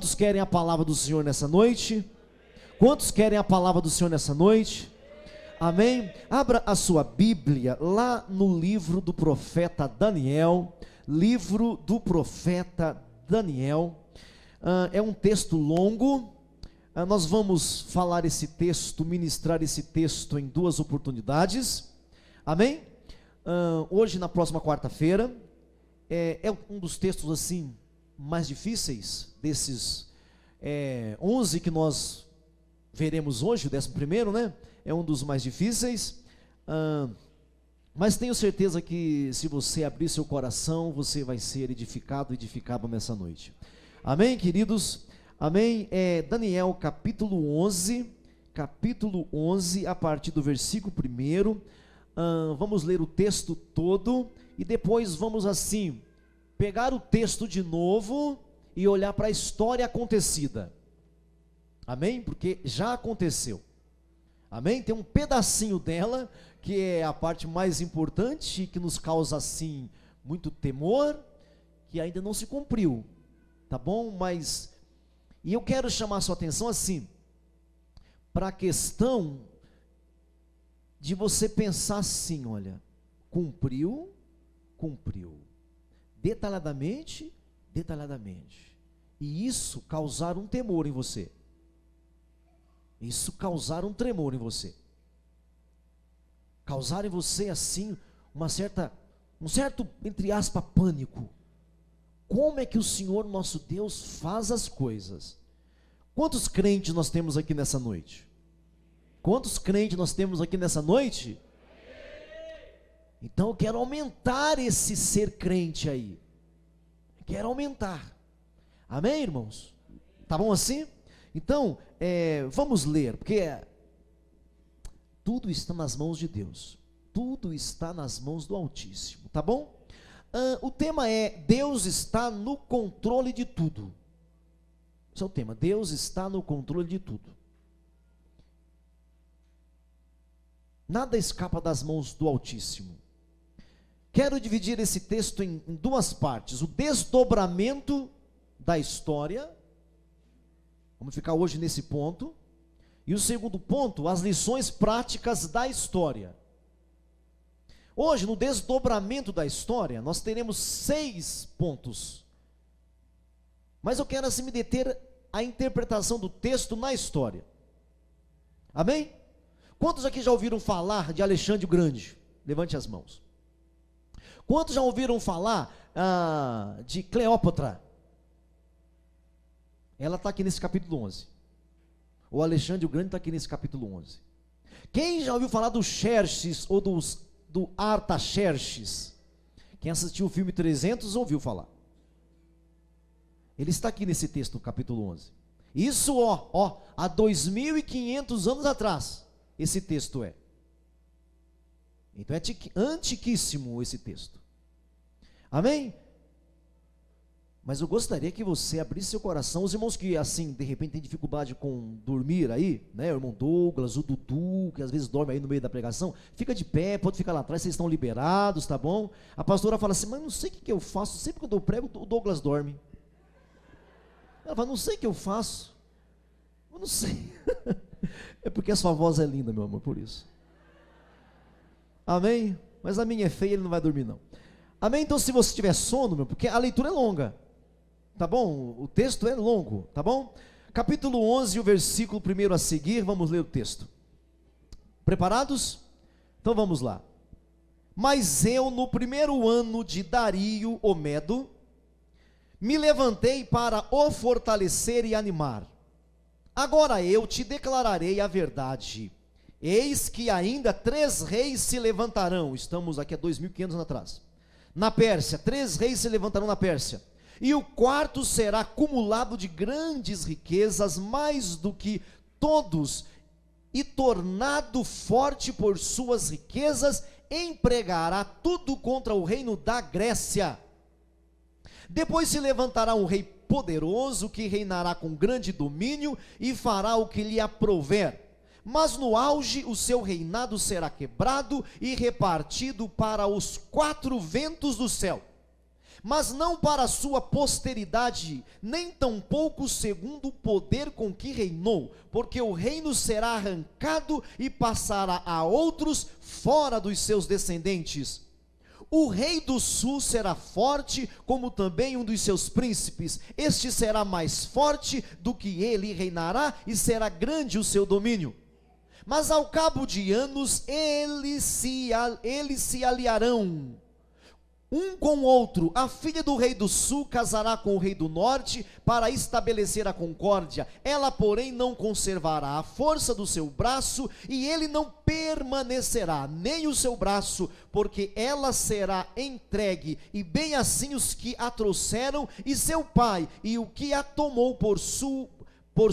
Quantos querem a palavra do Senhor nessa noite? Quantos querem a palavra do Senhor nessa noite? Amém? Abra a sua Bíblia lá no livro do profeta Daniel. Livro do profeta Daniel. É um texto longo. Nós vamos falar esse texto, ministrar esse texto em duas oportunidades. Amém? Hoje, na próxima quarta-feira. É um dos textos assim mais difíceis desses 11 que nós veremos hoje, o 11º, né? É um dos mais difíceis, mas tenho certeza que se você abrir seu coração, você vai ser edificado nessa noite. Amém, queridos? Amém? Daniel capítulo 11, a partir do versículo 1, vamos ler o texto todo, e depois vamos assim, pegar o texto de novo, e olhar para a história acontecida, amém? Porque já aconteceu. Amém? Tem um pedacinho dela, que é a parte mais importante, que nos causa assim, muito temor, que ainda não se cumpriu, tá bom? E eu quero chamar a sua atenção assim, para a questão de você pensar assim, olha, cumpriu, detalhadamente, e isso causar um temor em você. Isso causar um tremor em você, causar em você assim um certo, entre aspas, pânico. Como é que o Senhor nosso Deus faz as coisas? Quantos crentes nós temos aqui nessa noite? Quantos crentes nós temos aqui nessa noite? Então eu quero aumentar esse ser crente aí, quero aumentar, amém, irmãos? Tá bom assim? Então, vamos ler, porque tudo está nas mãos de Deus, tudo está nas mãos do Altíssimo, tá bom? O tema é, Deus está no controle de tudo. Esse é o tema, Deus está no controle de tudo. Nada escapa das mãos do Altíssimo. Quero dividir esse texto em duas partes, o desdobramento da história, vamos ficar hoje nesse ponto, e o segundo ponto, as lições práticas da história. Hoje, no desdobramento da história, nós teremos 6 pontos, mas eu quero assim me deter à interpretação do texto na história, amém? Quantos aqui já ouviram falar de Alexandre o Grande? Levante as mãos. Quantos já ouviram falar de Cleópatra? Ela está aqui nesse capítulo 11. O Alexandre o Grande está aqui nesse capítulo 11. Quem já ouviu falar do Xerxes ou do Artaxerxes? Quem assistiu o filme 300 ouviu falar. Ele está aqui nesse texto, no capítulo 11. Isso, há 2.500 anos atrás, esse texto é. Então é antiquíssimo esse texto, amém? Mas eu gostaria que você abrisse seu coração, os irmãos que assim, de repente tem dificuldade com dormir aí, né, o irmão Douglas, o Dudu, que às vezes dorme aí no meio da pregação, fica de pé, pode ficar lá atrás, vocês estão liberados, tá bom? A pastora fala assim, mas não sei o que eu faço, sempre que eu prego, o Douglas dorme. Ela fala, não sei o que eu faço, eu não sei. É porque a sua voz é linda, meu amor, por isso. Amém? Mas a minha é feia, ele não vai dormir não. Amém? Então se você tiver sono, porque a leitura é longa, tá bom? O texto é longo, tá bom? Capítulo 11, o versículo 1 a seguir, vamos ler o texto. Preparados? Então vamos lá. Mas eu, no primeiro ano de Dario o Medo, me levantei para o fortalecer e animar. Agora eu te declararei a verdade. Eis que ainda 3 reis se levantarão. Estamos aqui há 2.500 anos atrás. Na Pérsia, 3 reis se levantarão na Pérsia. E o quarto será acumulado de grandes riquezas, mais do que todos, e tornado forte por suas riquezas, empregará tudo contra o reino da Grécia. Depois se levantará um rei poderoso, que reinará com grande domínio, e fará o que lhe aprouver. Mas no auge o seu reinado será quebrado e repartido para os 4 ventos do céu. mas não para a sua posteridade, nem tampouco segundo o poder com que reinou, porque o reino será arrancado e passará a outros fora dos seus descendentes. O rei do sul será forte, como também um dos seus príncipes. Este será mais forte do que ele, reinará, e será grande o seu domínio. Mas ao cabo de anos, eles se aliarão um com o outro. A filha do rei do sul casará com o rei do norte para estabelecer a concórdia. Ela, porém, não conservará a força do seu braço, e ele não permanecerá, nem o seu braço, porque ela será entregue, e bem assim os que a trouxeram, e seu pai, e o que a tomou por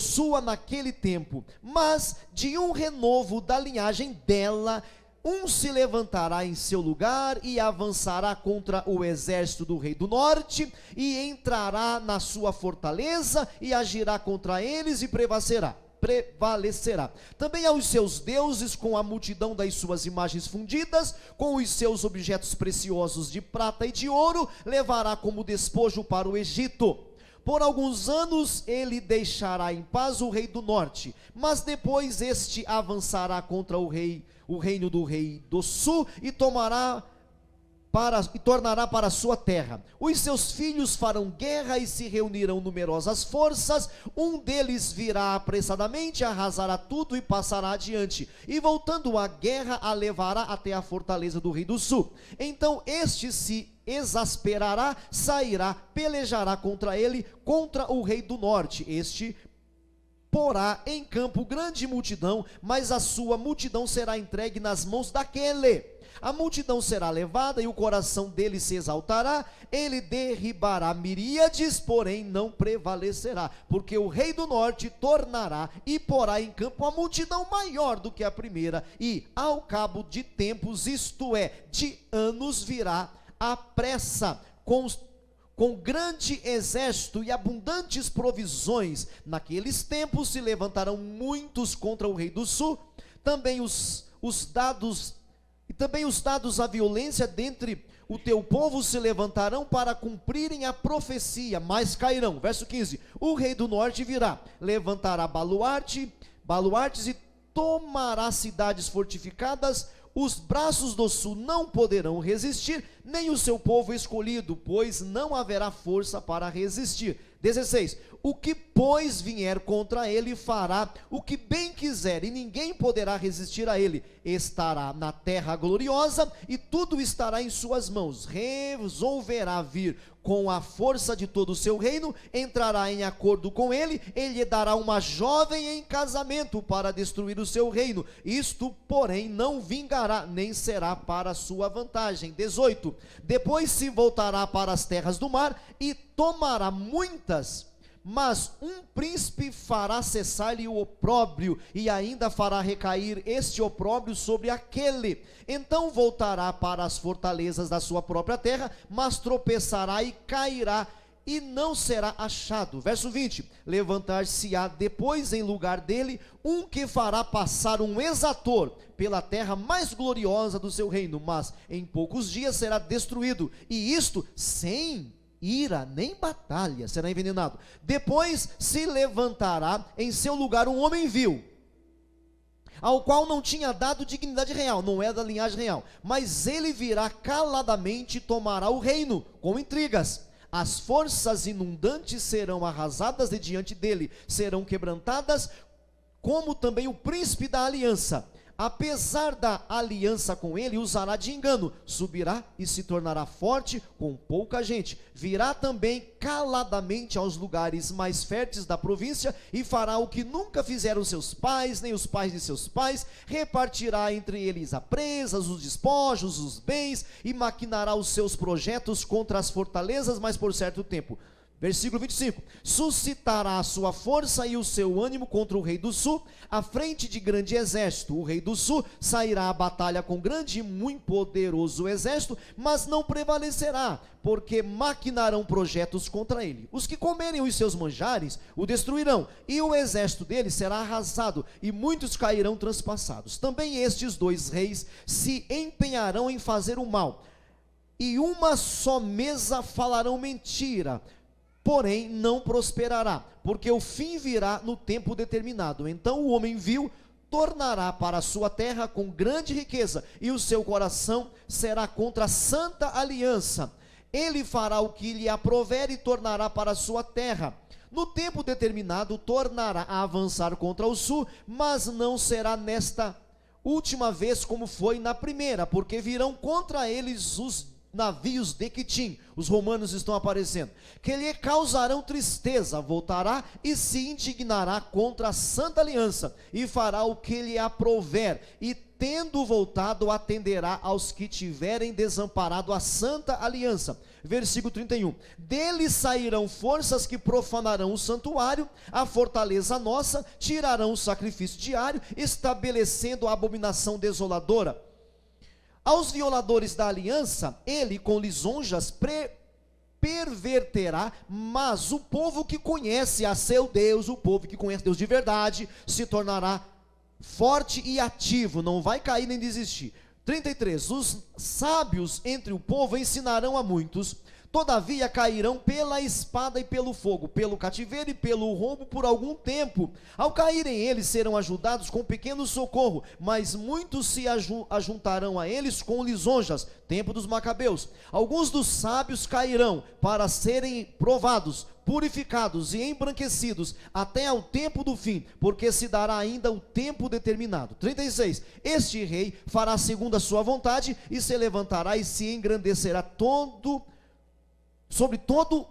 sua naquele tempo. Mas de um renovo da linhagem dela, um se levantará em seu lugar e avançará contra o exército do rei do norte, e entrará na sua fortaleza, e agirá contra eles e prevalecerá. Também aos seus deuses, com a multidão das suas imagens fundidas, com os seus objetos preciosos de prata e de ouro, levará como despojo para o Egito. Por alguns anos ele deixará em paz o rei do norte, mas depois este avançará contra o reino do rei do sul, e tornará para a sua terra. Os seus filhos farão guerra e se reunirão numerosas forças. Um deles virá apressadamente, arrasará tudo e passará adiante, e voltando à guerra, a levará até a fortaleza do rei do sul. Então este se exasperará, sairá, pelejará contra ele, contra o rei do norte. Este porá em campo grande multidão, mas a sua multidão será entregue nas mãos daquele. A multidão será levada, e o coração dele se exaltará. Ele derribará miríades, porém não prevalecerá, porque o rei do norte tornará e porá em campo a multidão maior do que a primeira, e ao cabo de tempos, isto é, de anos, virá à pressa, com grande exército e abundantes provisões. Naqueles tempos se levantarão muitos contra o rei do sul, também os dados à violência dentre o teu povo se levantarão para cumprirem a profecia, mas cairão. Verso 15, o rei do norte virá, levantará baluartes e tomará cidades fortificadas. Os braços do sul não poderão resistir, nem o seu povo escolhido, pois não haverá força para resistir. 16, o que pois vier contra ele fará o que bem quiser, e ninguém poderá resistir a ele. Estará na terra gloriosa, e tudo estará em suas mãos. Resolverá vir com a força de todo o seu reino, entrará em acordo com ele, ele lhe dará uma jovem em casamento para destruir o seu reino. Isto, porém, não vingará, nem será para sua vantagem. 18, depois se voltará para as terras do mar, e tomará muitas, mas um príncipe fará cessar-lhe o opróbrio, e ainda fará recair este opróbrio sobre aquele. Então voltará para as fortalezas da sua própria terra, mas tropeçará e cairá, e não será achado. Verso 20, levantar-se-á depois em lugar dele um que fará passar um exator pela terra mais gloriosa do seu reino, mas em poucos dias será destruído, e isto sem ira nem batalha, será envenenado. Depois se levantará em seu lugar um homem vil, ao qual não tinha dado dignidade real, não é da linhagem real, mas ele virá caladamente e tomará o reino com intrigas. As forças inundantes serão arrasadas de diante dele, serão quebrantadas, como também o príncipe da aliança. Apesar da aliança com ele, usará de engano, subirá e se tornará forte com pouca gente. Virá também caladamente aos lugares mais férteis da província, e fará o que nunca fizeram seus pais, nem os pais de seus pais. Repartirá entre eles a presas, os despojos, os bens, e maquinará os seus projetos contra as fortalezas, mas por certo tempo. Versículo 25, suscitará a sua força e o seu ânimo contra o rei do sul, à frente de grande exército. O rei do sul sairá à batalha com grande e muito poderoso exército, mas não prevalecerá, porque maquinarão projetos contra ele. Os que comerem os seus manjares o destruirão, e o exército dele será arrasado, e muitos cairão transpassados. Também estes dois reis se empenharão em fazer o mal, e uma só mesa falarão mentira, porém não prosperará, porque o fim virá no tempo determinado. Então o homem vil tornará para a sua terra com grande riqueza, e o seu coração será contra a santa aliança. Ele fará o que lhe aprouver e tornará para a sua terra. No tempo determinado tornará a avançar contra o sul, mas não será nesta última vez como foi na primeira, porque virão contra eles os navios de Quitim, os romanos estão aparecendo, que lhe causarão tristeza. Voltará e se indignará contra a santa aliança, e fará o que lhe aprouver, e tendo voltado atenderá aos que tiverem desamparado a santa aliança. Versículo 31, dele sairão forças que profanarão o santuário, a fortaleza nossa, tirarão o sacrifício diário, estabelecendo a abominação desoladora. Aos violadores da aliança, ele com lisonjas perverterá, mas o povo que conhece a seu Deus, o povo que conhece Deus de verdade, se tornará forte e ativo, não vai cair nem desistir. 33, os sábios entre o povo ensinarão a muitos, todavia cairão pela espada e pelo fogo, pelo cativeiro e pelo roubo por algum tempo. Ao caírem eles serão ajudados com pequeno socorro, mas muitos se ajuntarão a eles com lisonjas. Tempo dos Macabeus. Alguns dos sábios cairão para serem provados, purificados e embranquecidos até ao tempo do fim, porque se dará ainda o tempo determinado. 36, este rei fará segundo a sua vontade, e se levantará e se engrandecerá sobre todo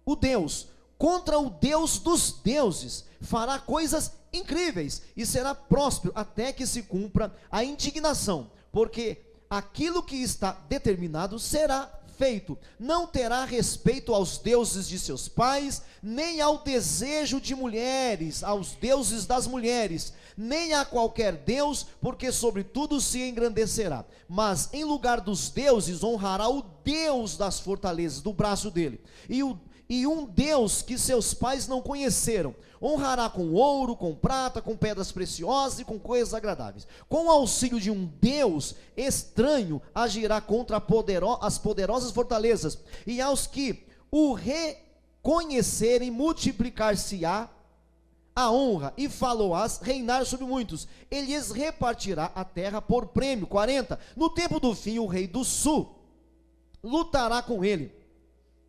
o Deus, contra o Deus dos deuses, fará coisas incríveis, e será próspero até que se cumpra a indignação, porque aquilo que está determinado será feito. Não terá respeito aos deuses de seus pais, nem ao desejo de mulheres, aos deuses das mulheres, nem a qualquer deus, porque sobre tudo se engrandecerá. Mas em lugar dos deuses honrará o Deus das fortalezas, do braço dele, e um Deus que seus pais não conheceram. Honrará com ouro, com prata, com pedras preciosas e com coisas agradáveis. Com o auxílio de um Deus estranho, agirá contra as poderosas fortalezas, e aos que o reconhecerem multiplicar-se-á a honra, e faloás reinar sobre muitos. Ele lhes repartirá a terra por prêmio. 40, no tempo do fim o rei do sul lutará com ele,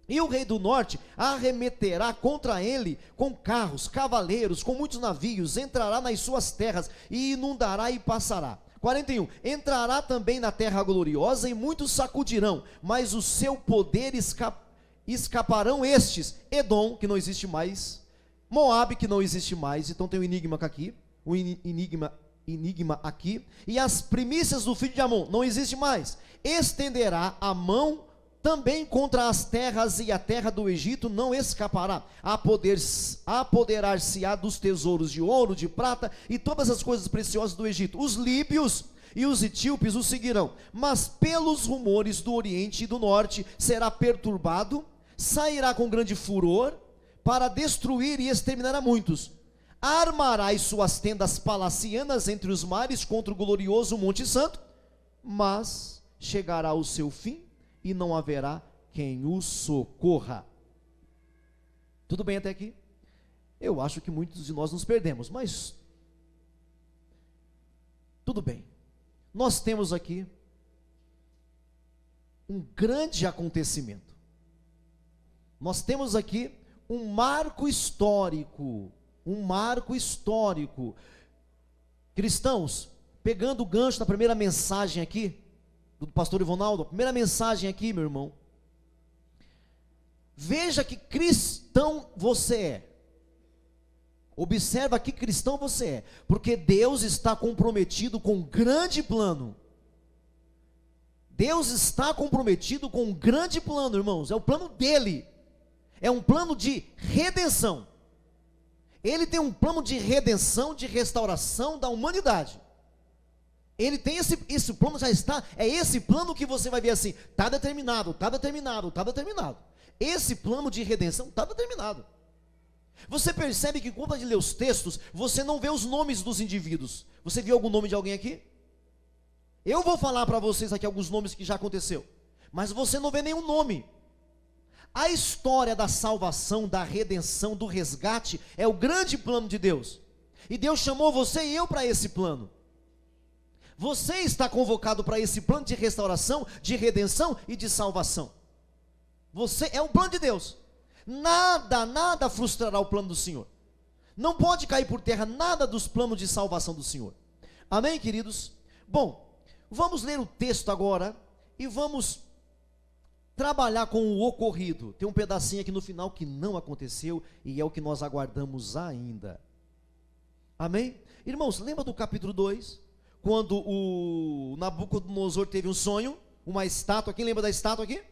e o rei do norte arremeterá contra ele com carros, cavaleiros, com muitos navios, entrará nas suas terras, e inundará e passará. 41, entrará também na terra gloriosa, e muitos sacudirão, mas o seu poder escaparão estes: Edom, que não existe mais, Moabe, que não existe mais, então tem um enigma aqui, enigma aqui, e as primícias do filho de Amon, não existe mais. Estenderá a mão também contra as terras, e a terra do Egito não escapará. Apoderar-se-á dos tesouros de ouro, de prata e todas as coisas preciosas do Egito. Os líbios e os etíopes o seguirão, mas pelos rumores do oriente e do norte será perturbado, sairá com grande furor para destruir e exterminar a muitos. Armará as suas tendas palacianas entre os mares contra o glorioso Monte Santo, mas chegará o seu fim e não haverá quem o socorra. Tudo bem até aqui? Eu acho que muitos de nós nos perdemos, mas tudo bem. Nós temos aqui um grande acontecimento. Nós temos aqui um marco histórico. Cristãos, pegando o gancho da primeira mensagem aqui, do pastor Ivonaldo, a primeira mensagem aqui, meu irmão, veja que cristão você é. Observa que cristão você é, porque Deus está comprometido com um grande plano. Deus está comprometido com um grande plano, irmãos, é o plano dele, é um plano de redenção. Ele tem um plano de redenção, de restauração da humanidade. Ele tem esse plano, já está, é esse plano que você vai ver assim, está determinado. Esse plano de redenção está determinado. Você percebe que quando a gente lê os textos, você não vê os nomes dos indivíduos. Você viu algum nome de alguém aqui? Eu vou falar para vocês aqui alguns nomes que já aconteceu. mas você não vê nenhum nome. A história da salvação, da redenção, do resgate é o grande plano de Deus. E Deus chamou você e eu para esse plano. Você está convocado para esse plano de restauração, de redenção e de salvação. Você é um plano de Deus. Nada frustrará o plano do Senhor. Não pode cair por terra nada dos planos de salvação do Senhor. Amém, queridos? Bom, vamos ler o texto agora e vamos trabalhar com o ocorrido. Tem um pedacinho aqui no final que não aconteceu e é o que nós aguardamos ainda. Amém? Irmãos, lembra do capítulo 2? Quando o Nabucodonosor teve um sonho, uma estátua. Quem lembra da estátua aqui?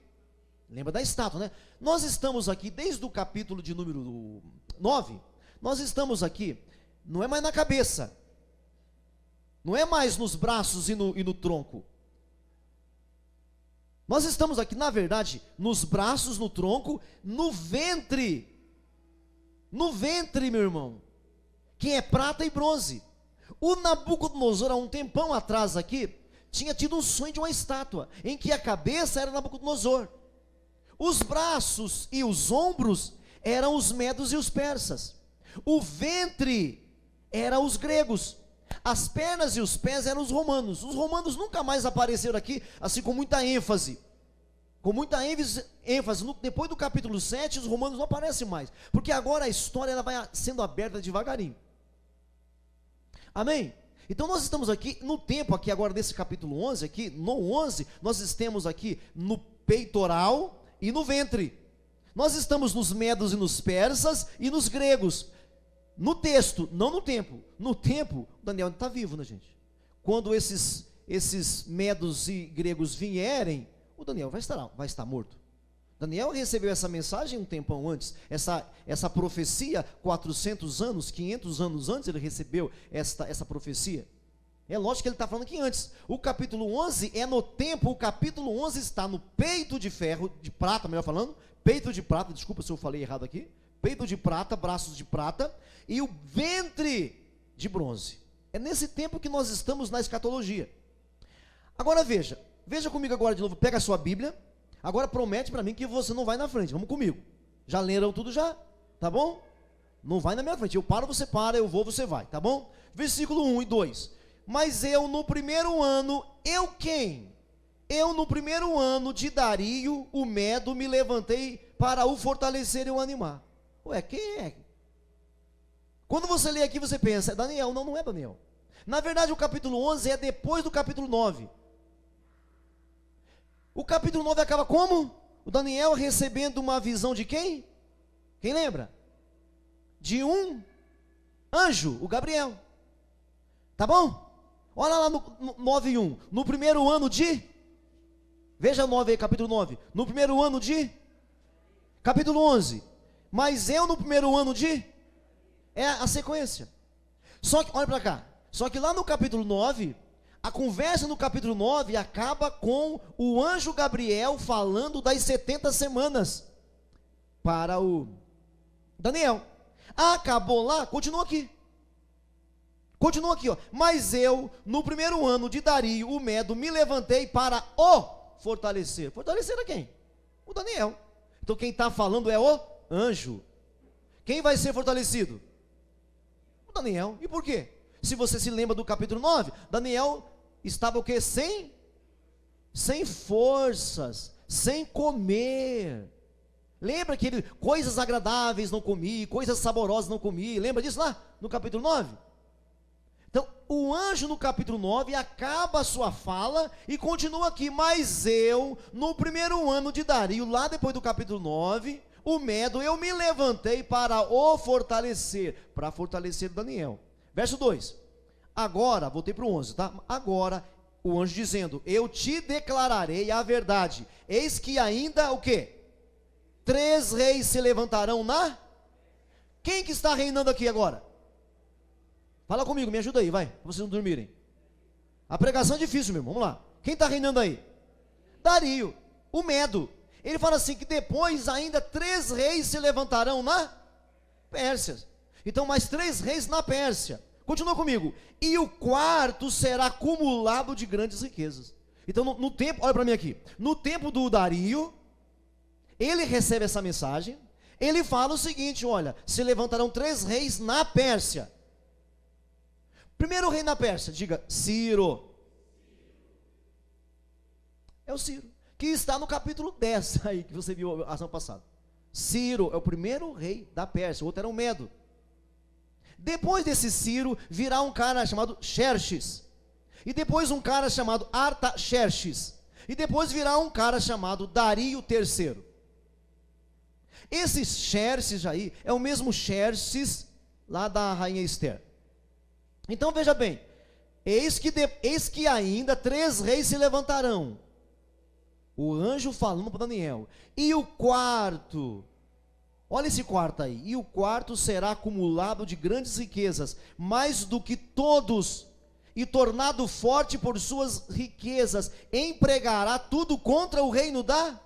Lembra da estátua, né? Nós estamos aqui desde o capítulo de número 9. Nós estamos aqui, não é mais na cabeça, não é mais nos braços e no tronco. Nós estamos aqui, na verdade, nos braços, no tronco, no ventre. No ventre, meu irmão, que é prata e bronze. O Nabucodonosor, há um tempão atrás aqui, tinha tido um sonho de uma estátua, em que a cabeça era Nabucodonosor. Os braços e os ombros eram os medos e os persas. O ventre eram os gregos. As pernas e os pés eram os romanos. Os romanos nunca mais apareceram aqui, assim com muita ênfase. Com muita ênfase. Depois do capítulo 7, os romanos não aparecem mais. Porque agora a história ela vai sendo aberta devagarinho. Amém? Então nós estamos aqui no tempo aqui agora desse capítulo 11 aqui, no 11, nós estamos aqui no peitoral e no ventre. Nós estamos nos medos e nos persas e nos gregos. No texto, não no tempo. No tempo, Daniel está vivo, né, gente? Quando esses medos e gregos vierem, o Daniel vai estar morto. Daniel recebeu essa mensagem um tempão antes, essa profecia, 400 anos, 500 anos antes ele recebeu essa profecia. É lógico que ele está falando aqui antes. O capítulo 11 é no tempo, o capítulo 11 está no peito de ferro, de prata, melhor falando, peito de prata, desculpa se eu falei errado aqui, peito de prata, braços de prata, e o ventre de bronze. É nesse tempo que nós estamos na escatologia. Agora veja comigo agora de novo, pega a sua Bíblia, agora promete para mim que você não vai na frente, vamos comigo. Já leram tudo já? Tá bom? Não vai na minha frente, eu paro, você para, eu vou, você vai, tá bom? Versículo 1 e 2. Mas eu no primeiro ano, eu quem? Eu no primeiro ano de Dario, o Medo, me levantei para o fortalecer e o animar. Ué, quem é? Quando você lê aqui, você pensa, é Daniel. Não, não é Daniel. Na verdade, o capítulo 11 é depois do capítulo 9. O capítulo 9 acaba como? O Daniel recebendo uma visão de quem? Quem lembra? De um anjo, o Gabriel. Tá bom? Olha lá no 9:1. No primeiro ano de... Veja 9 aí, capítulo 9. No primeiro ano de... Capítulo 11. Mas eu no primeiro ano de... É a sequência. Só que, olha para cá. Só que lá no capítulo 9, a conversa no capítulo 9 acaba com o anjo Gabriel falando das 70 semanas para o Daniel. Acabou lá, continua aqui. Continua aqui, ó. Mas eu, no primeiro ano de Dario, o Medo, me levantei para o fortalecer. Fortalecer a quem? O Daniel. Então quem está falando é o anjo. Quem vai ser fortalecido? O Daniel. E por quê? Se você se lembra do capítulo 9, Daniel estava o quê? Sem forças, sem comer. Lembra que ele, coisas agradáveis não comia, coisas saborosas não comia. Lembra disso lá no capítulo 9? Então, o anjo no capítulo 9 acaba a sua fala e continua aqui. Mas eu, no primeiro ano de Dario, lá depois do capítulo 9, o Medo, eu me levantei para o fortalecer, para fortalecer Daniel. Verso 2. Agora, voltei para o 11, tá? Agora, o anjo dizendo, eu te declararei a verdade. Eis que ainda, o quê? 3 reis se levantarão na... Quem que está reinando aqui agora? Fala comigo, me ajuda aí, vai, para vocês não dormirem. A pregação é difícil, meu irmão, vamos lá. Quem está reinando aí? Dario, o Medo. Ele fala assim, que depois ainda 3 reis se levantarão na Pérsia. Então mais 3 reis na Pérsia. Continua comigo. E o quarto será acumulado de grandes riquezas. Então no tempo, olha para mim aqui, no tempo do Dario, ele recebe essa mensagem, ele fala o seguinte, olha, se levantarão 3 reis na Pérsia. Primeiro rei na Pérsia, diga, Ciro. É o Ciro, que está no capítulo 10, aí que você viu a ação passada. Ciro é o primeiro rei da Pérsia, o outro era o Medo. Depois desse Ciro, virá um cara chamado Xerxes. E depois um cara chamado Artaxerxes. E depois virá um cara chamado Dario III. Esse Xerxes aí é o mesmo Xerxes lá da rainha Esther. Então veja bem, eis que ainda 3 reis se levantarão. O anjo falando para Daniel. E o quarto, olha esse quarto aí. E o quarto será acumulado de grandes riquezas, mais do que todos, e tornado forte por suas riquezas, empregará tudo contra o reino da...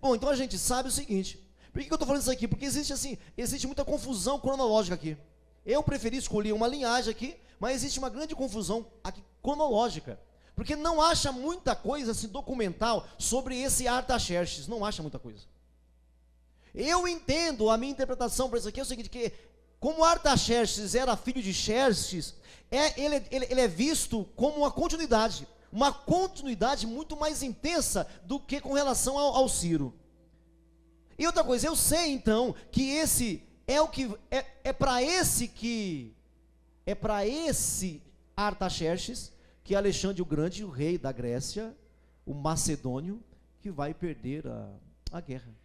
Bom, então a gente sabe o seguinte. Por que eu estou falando isso aqui? Porque existe muita confusão cronológica aqui. Eu preferi escolher uma linhagem aqui, mas existe uma grande confusão aqui cronológica. Porque não acha muita coisa assim, documental sobre esse Artaxerxes, não acha muita coisa. Eu entendo, a minha interpretação para isso aqui é o seguinte, que como Artaxerxes era filho de Xerxes, ele é visto como uma continuidade muito mais intensa do que com relação ao Ciro. E outra coisa, eu sei então que esse é para esse Artaxerxes que Alexandre o Grande, o rei da Grécia, o macedônio, que vai perder a guerra.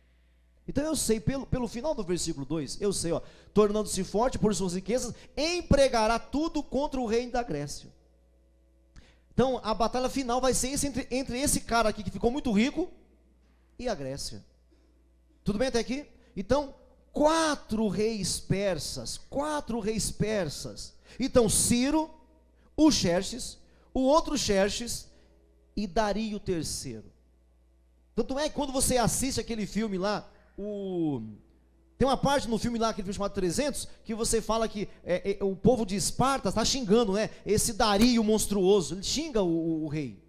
Então eu sei, pelo final do versículo 2, eu sei, tornando-se forte por suas riquezas, empregará tudo contra o reino da Grécia. Então a batalha final vai ser entre esse cara aqui que ficou muito rico e a Grécia. Tudo bem até aqui? Então, 4 reis persas. Então Ciro, o Xerxes, o outro Xerxes e Dario III. Tanto é que quando você assiste aquele filme lá, tem uma parte no filme lá, aquele filme chamado 300, que você fala que o povo de Esparta está xingando, né? Esse Dario monstruoso, ele xinga o rei.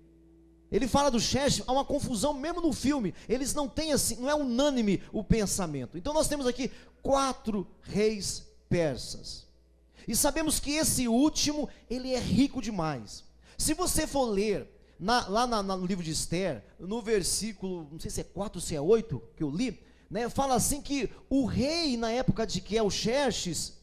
Ele fala do Xerxes, há uma confusão mesmo no filme, eles não têm assim, não é unânime o pensamento. Então nós temos aqui 4 reis persas. E sabemos que esse último, ele é rico demais. Se você for ler no livro de Esther, no versículo, não sei se é 4 ou se é 8, que eu li, né, fala assim que o rei na época de que é o Xerxes,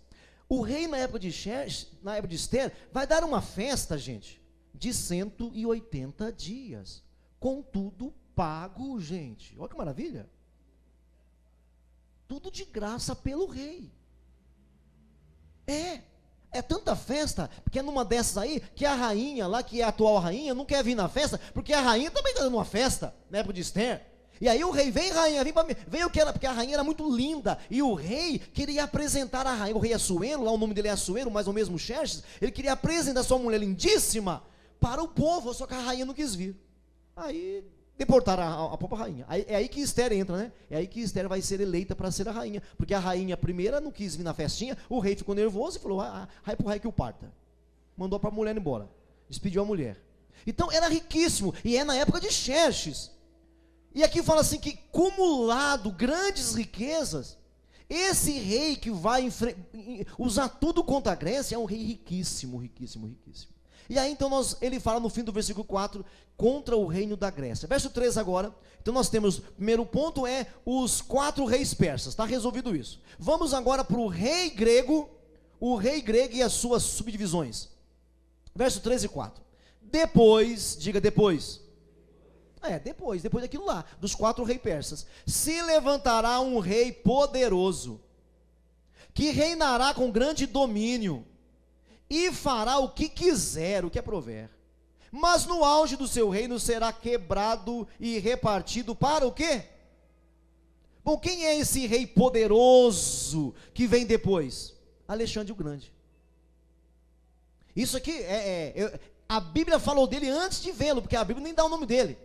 o rei na época de Esther, vai dar uma festa, gente, de 180 dias, com tudo pago, gente. Olha que maravilha. Tudo de graça pelo rei. É tanta festa, porque é numa dessas aí, que a rainha lá, que é a atual rainha, não quer vir na festa, porque a rainha também está dando uma festa, na época de Esther. E aí o rei, vem rainha, vem o que era, porque a rainha era muito linda, e o rei queria apresentar a rainha, o rei Assuero, lá o nome dele é Assuero, mas o mesmo Xerxes, ele queria apresentar sua mulher lindíssima para o povo, só que a rainha não quis vir. Aí deportaram a própria rainha. É aí que Esther entra, né? É aí que Esther vai ser eleita para ser a rainha, porque a rainha primeira não quis vir na festinha, o rei ficou nervoso e falou, vai pro rei que o parta. Mandou para a mulher embora, despediu a mulher. Então era riquíssimo, e é na época de Xerxes. E aqui fala assim que acumulado grandes riquezas, esse rei que vai usar tudo contra a Grécia é um rei riquíssimo. E aí então ele fala no fim do versículo 4, contra o reino da Grécia. Verso 3 agora, então nós temos, primeiro ponto é os 4 reis persas, está resolvido isso. Vamos agora para o rei grego e as suas subdivisões. Verso 3 e 4. Depois, diga depois. Depois daquilo lá, dos 4 reis persas, se levantará um rei poderoso, que reinará com grande domínio, e fará o que quiser, o que aprover. Mas no auge do seu reino será quebrado e repartido para o quê? Bom, quem é esse rei poderoso que vem depois? Alexandre o Grande. Isso aqui a Bíblia falou dele antes de vê-lo, porque a Bíblia nem dá o nome dele.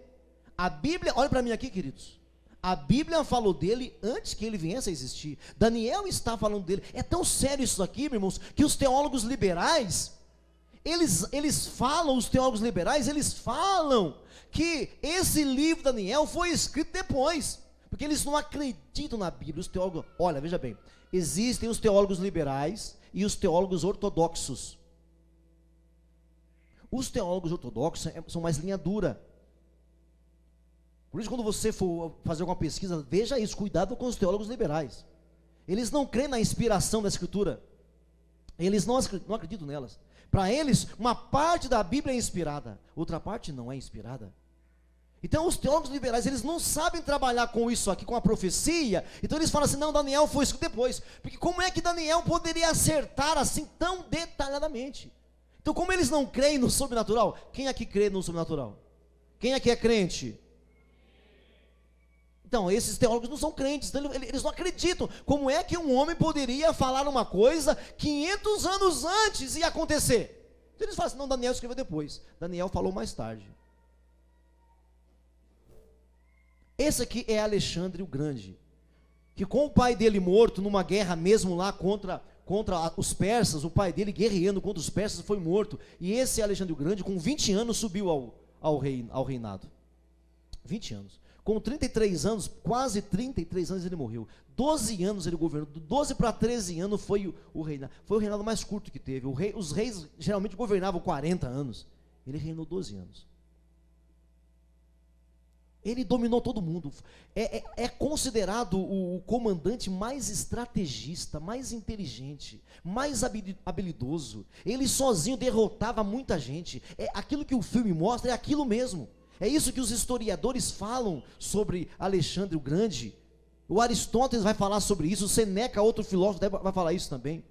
A Bíblia, olha para mim aqui, queridos. A Bíblia falou dele antes que ele viesse a existir. Daniel está falando dele. É tão sério isso aqui, meus irmãos, que os teólogos liberais, eles falam que esse livro Daniel foi escrito depois, porque eles não acreditam na Bíblia. Os teólogos, olha, veja bem, existem os teólogos liberais e os teólogos ortodoxos. Os teólogos ortodoxos são mais linha dura. Por isso, quando você for fazer alguma pesquisa, veja isso, cuidado com os teólogos liberais. Eles não creem na inspiração da Escritura. Eles não acreditam nelas. Para eles, uma parte da Bíblia é inspirada, outra parte não é inspirada. Então, os teólogos liberais, eles não sabem trabalhar com isso aqui, com a profecia. Então, eles falam assim, não, Daniel foi escrito depois. Porque como é que Daniel poderia acertar assim tão detalhadamente? Então, como eles não creem no sobrenatural, quem aqui crê no sobrenatural? Quem aqui é crente? Então, esses teólogos não são crentes, então eles não acreditam. Como é que um homem poderia falar uma coisa 500 anos antes ia acontecer? Então eles falam assim, não, Daniel escreveu depois. Daniel falou mais tarde. Esse aqui é Alexandre o Grande, que com o pai dele morto, numa guerra mesmo lá contra os persas, o pai dele guerreando contra os persas foi morto. E esse Alexandre o Grande, com 20 anos, subiu ao reinado. 20 anos. Com 33 anos, quase 33 anos ele morreu. 12 anos ele governou, 12 para 13 anos foi o reinado. Foi o reinado mais curto que teve. Os reis geralmente governavam 40 anos. Ele reinou 12 anos. Ele dominou todo mundo. É considerado o comandante mais estrategista, mais inteligente, mais habilidoso. Ele sozinho derrotava muita gente. Aquilo que o filme mostra é aquilo mesmo. É isso que os historiadores falam sobre Alexandre o Grande. O Aristóteles vai falar sobre isso, o Seneca, outro filósofo, vai falar isso também.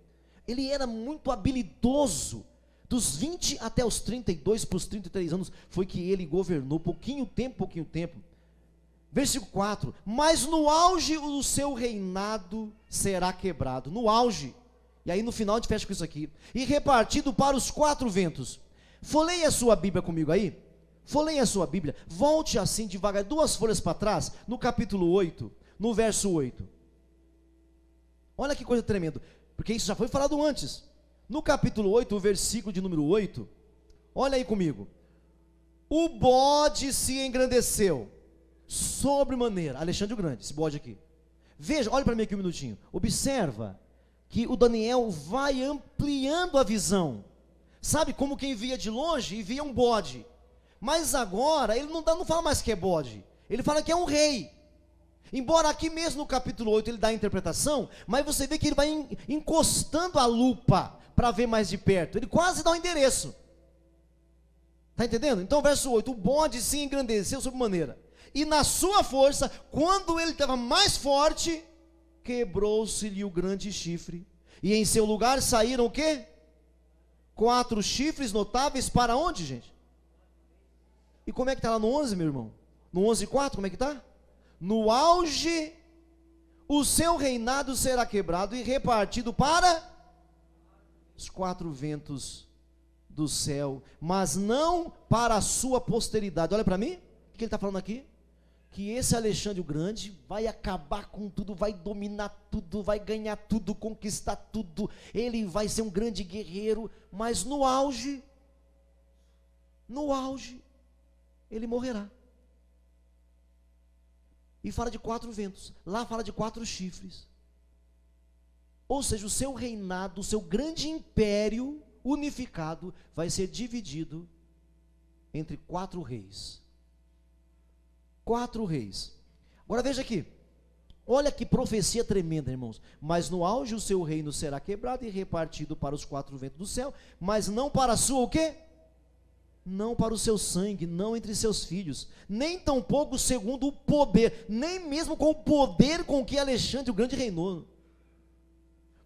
Ele era muito habilidoso. Dos 20 até os 32 para os 33 anos, foi que ele governou, pouquinho tempo. Versículo 4, mas no auge o seu reinado será quebrado. No auge. E aí no final a gente fecha com isso aqui. E repartido para os 4 ventos. Folheie a sua Bíblia comigo aí. Folheie a sua Bíblia, volte assim devagar, 2 folhas para trás, no capítulo 8, no verso 8. Olha que coisa tremenda, porque isso já foi falado antes. No capítulo 8, o versículo de número 8, olha aí comigo. O bode se engrandeceu, sobremaneira. Alexandre o Grande, esse bode aqui. Veja, olha para mim aqui um minutinho. Observa que o Daniel vai ampliando a visão. Sabe, como quem via de longe e via um bode. Mas agora, ele não fala mais que é bode, ele fala que é um rei. Embora aqui mesmo no capítulo 8 ele dá a interpretação, mas você vê que ele vai encostando a lupa para ver mais de perto, ele quase dá o endereço. Está entendendo? Então verso 8, o bode se engrandeceu sobremaneira, e na sua força, quando ele estava mais forte, quebrou-se-lhe o grande chifre, e em seu lugar saíram o quê? 4 chifres notáveis para onde, gente? E como é que está lá no 11, meu irmão? No 11:4, como é que está? No auge, o seu reinado será quebrado e repartido para os 4 ventos do céu, mas não para a sua posteridade. Olha para mim, o que ele está falando aqui? Que esse Alexandre o Grande vai acabar com tudo, vai dominar tudo, vai ganhar tudo, conquistar tudo. Ele vai ser um grande guerreiro, mas no auge, ele morrerá. E fala de 4 ventos, lá fala de 4 chifres. Ou seja, o seu reinado, o seu grande império unificado vai ser dividido entre 4 reis. 4 reis. Agora veja aqui, olha que profecia tremenda, irmãos. Mas no auge o seu reino será quebrado e repartido para os 4 ventos do céu, mas não para a sua o quê? Não para o seu sangue, não entre seus filhos, nem tampouco segundo o poder, nem mesmo com o poder com que Alexandre o Grande reinou.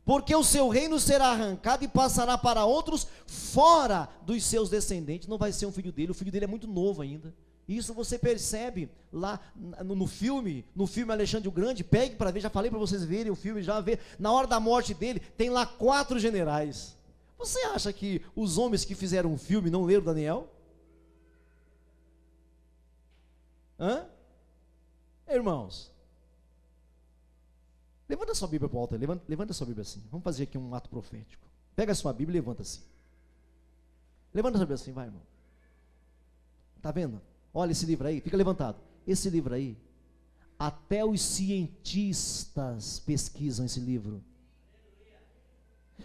Porque o seu reino será arrancado e passará para outros fora dos seus descendentes. Não vai ser um filho dele, o filho dele é muito novo ainda. Isso você percebe lá no filme Alexandre o Grande. Pegue para ver, já falei para vocês verem o filme, já vê, na hora da morte dele, tem lá 4 generais. Você acha que os homens que fizeram o filme não leram Daniel? Hã? Irmãos, levanta a sua Bíblia para o alto, levanta a sua Bíblia assim, vamos fazer aqui um ato profético. Pega a sua Bíblia e levanta assim. Levanta a sua Bíblia assim, vai, irmão. Está vendo? Olha esse livro aí, fica levantado. Esse livro aí, até os cientistas pesquisam esse livro.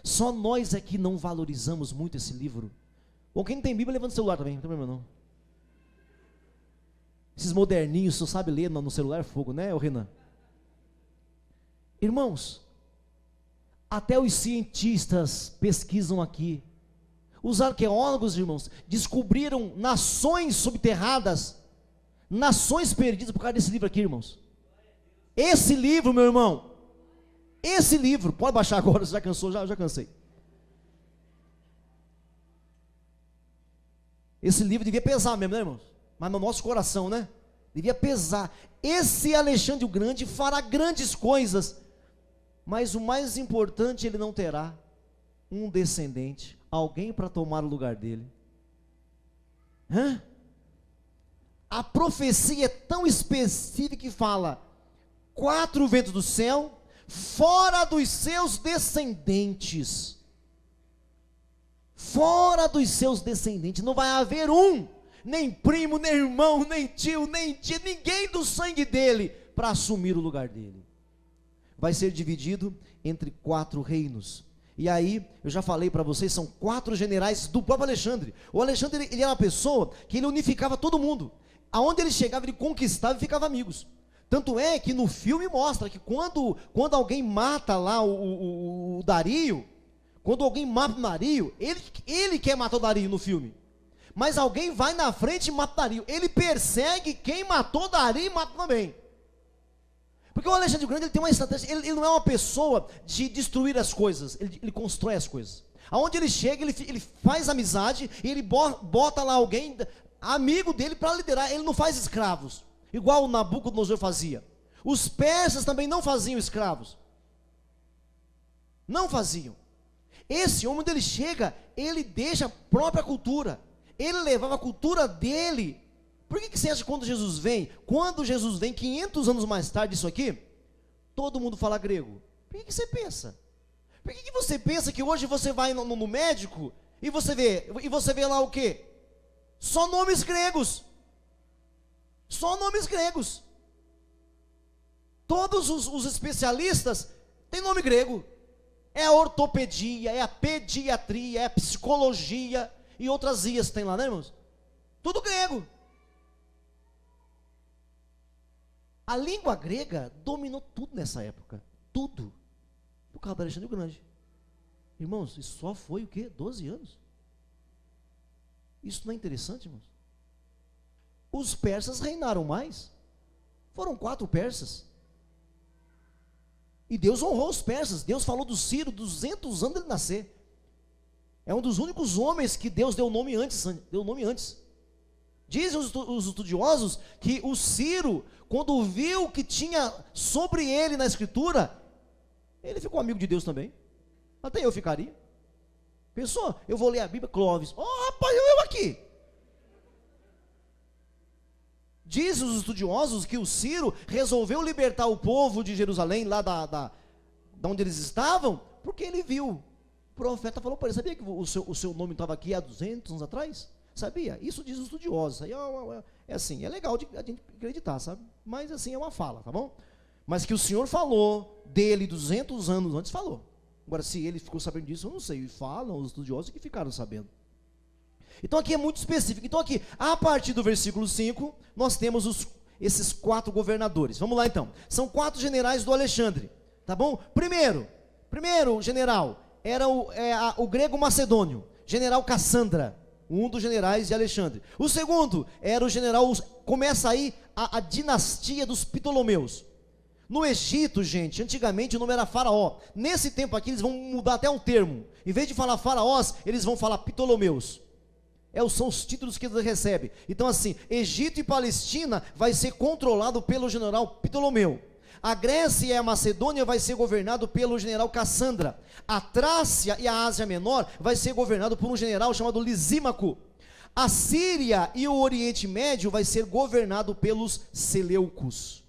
Só nós é que não valorizamos muito esse livro. Bom, quem não tem Bíblia, levanta o celular também, não tem problema não. Esses moderninhos, só sabe ler no celular, fogo, né, Renan? Irmãos, até os cientistas pesquisam aqui. Os arqueólogos, irmãos, descobriram nações subterradas, nações perdidas por causa desse livro aqui, irmãos. Esse livro, meu irmão, esse livro, pode baixar agora, você já cansou? Já cansei. Esse livro devia pesar mesmo, né, irmãos? Mas no nosso coração, né? Devia pesar. Esse Alexandre o Grande fará grandes coisas, mas o mais importante, ele não terá um descendente, alguém para tomar o lugar dele. A profecia é tão específica que fala: 4 ventos do céu, fora dos seus descendentes. Fora dos seus descendentes, não vai haver nem primo, nem irmão, nem tio, nem tia, ninguém do sangue dele, para assumir o lugar dele. Vai ser dividido entre 4 reinos. E aí, eu já falei para vocês, são 4 generais do próprio Alexandre. O Alexandre, ele era uma pessoa que ele unificava todo mundo. Aonde ele chegava, ele conquistava e ficava amigos. Tanto é que no filme mostra que quando alguém mata lá o Dario, quando alguém mata o Dario, ele quer matar o Dario no filme. Mas alguém vai na frente e mata o Dario. Ele persegue quem matou o Dario e mata também. Porque o Alexandre o Grande, ele tem uma estratégia, ele não é uma pessoa de destruir as coisas, ele constrói as coisas. Aonde ele chega, ele faz amizade, e ele bota lá alguém, amigo dele, para liderar. Ele não faz escravos, igual o Nabucodonosor fazia. Os persas também não faziam escravos. Não faziam. Esse homem, onde ele chega, ele deixa a própria cultura. Ele levava a cultura dele. Por que você acha que quando Jesus vem 500 anos mais tarde, isso aqui, todo mundo fala grego? Por que você pensa? Por que você pensa que hoje você vai no médico e você vê lá o quê? Só nomes gregos. Só nomes gregos. Todos os especialistas têm nome grego. É a ortopedia, é a pediatria, é a psicologia e outras ias tem lá, né, irmãos? Tudo grego. A língua grega dominou tudo nessa época. Tudo. Por causa do Alexandre o Grande. Irmãos, isso só foi o quê? 12 anos. Isso não é interessante, irmãos? Os persas reinaram mais. Foram 4 persas. E Deus honrou os persas. Deus falou do Ciro 200 anos dele nascer. É um dos únicos homens que Deus deu nome antes. Dizem os estudiosos que o Ciro, quando viu que tinha sobre ele na escritura, ele ficou amigo de Deus também. Até eu ficaria. Pensou? Eu vou ler a Bíblia, Clóvis. Rapaz, eu aqui. Dizem os estudiosos que o Ciro resolveu libertar o povo de Jerusalém, lá da onde eles estavam, porque ele viu. O profeta falou para ele: sabia que o seu nome estava aqui há 200 anos atrás? Sabia? Isso diz os estudiosos. Aí é assim, é legal a gente acreditar, sabe? Mas assim, é uma fala, tá bom? Mas que o Senhor falou dele 200 anos antes, falou. Agora, se ele ficou sabendo disso, eu não sei. E falam os estudiosos que ficaram sabendo. Então aqui é muito específico. Então aqui, a partir do versículo 5, nós temos esses 4 governadores. Vamos lá então. São 4 generais do Alexandre, tá bom? Primeiro general era o grego macedônio, general Cassandra, um dos generais de Alexandre. O segundo era o general, começa aí a dinastia dos Ptolomeus. No Egito, gente, antigamente o nome era Faraó. Nesse tempo aqui eles vão mudar até um termo. Em vez de falar faraós, eles vão falar Ptolomeus. São os títulos que eles recebem. Então assim, Egito e Palestina vai ser controlado pelo general Ptolomeu. A Grécia e a Macedônia vai ser governado pelo general Cassandra. A Trácia e a Ásia Menor vai ser governado por um general chamado Lisímaco. A Síria e o Oriente Médio vai ser governado pelos Seleucos.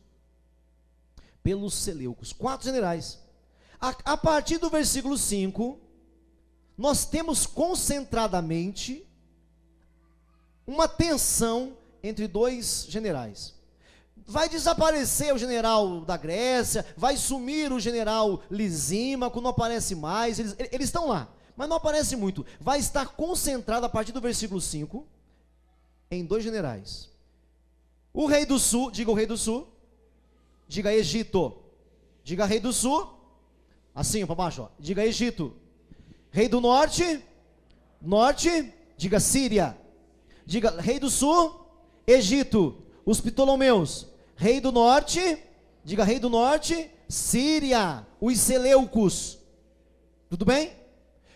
4 generais. A partir do versículo 5, nós temos concentradamente uma tensão entre dois generais. Vai desaparecer o general da Grécia, vai sumir o general Lisímaco, não aparece mais, eles estão lá, mas não aparece muito. Vai estar concentrado a partir do versículo 5, em dois generais. O rei do sul, diga o rei do sul, diga Egito, diga rei do sul, assim para baixo, ó. Diga Egito. Rei do norte, diga Síria, diga rei do sul, Egito. Os Ptolomeus, rei do norte, diga rei do norte, Síria, os Seleucos, tudo bem?